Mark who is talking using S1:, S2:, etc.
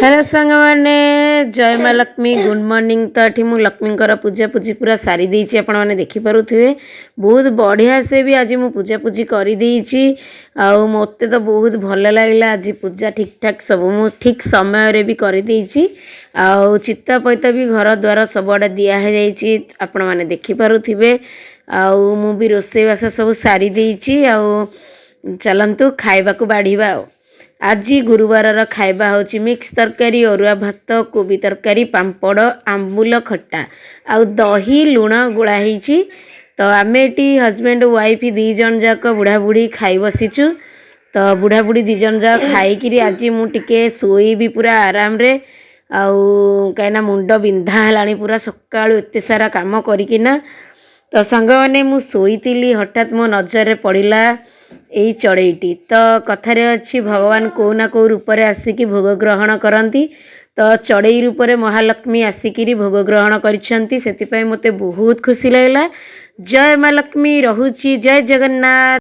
S1: Hello सांग मैंने जय माँ लक्ष्मी गुड मॉर्निंग। तो ये मुझे लक्ष्मी पूजा पूजी पूरा सारी देती आपण मैंने देखिपे बहुत बढ़िया से भी आज मुझे पूजा पूजी कर मत तो बहुत भल लगे। आज पूजा ठीक ठाक सब मु ठीक समय रे भी कर चित्ता पैता भी घर द्वार सबआड़े दिखाई आपण मैंने देखिपे मु भी रोषेईवास सब सारी देती। चलतु खाइबा को बाढ़ा। आज गुरुवार खाइबा होची मिक्स तरकारी अरुआ भात कोबी तरकारी पांपड़ आंबुल खट्टा आउ दही लुण गुड़ा होईची। तो आम ये हजबैंड वाइफ दी जन जाक बुढ़ा बुढ़ी खाई बसीचु। तो बुढ़ा बुढ़ी दी जन जाक खाई आज मुझे शोईबी पूरा आराम रे कहीं मुंड बिंधा है पूरा सकाळु एते सारा काम करिकिना। तो सांग मैंने मु शोईली हठात मो नजर पड़ा यही चढ़ईटी। तो कथारे अच्छी भगवान को ना को रूप में आसिकी भोग ग्रहण करती। तो चढ़ई रूप में महालक्ष्मी आसिक भोग ग्रहण करिसेंती। सेति पई मते बहुत खुशी लगला। जय माँ लक्ष्मी रहुची। जय जगन्नाथ।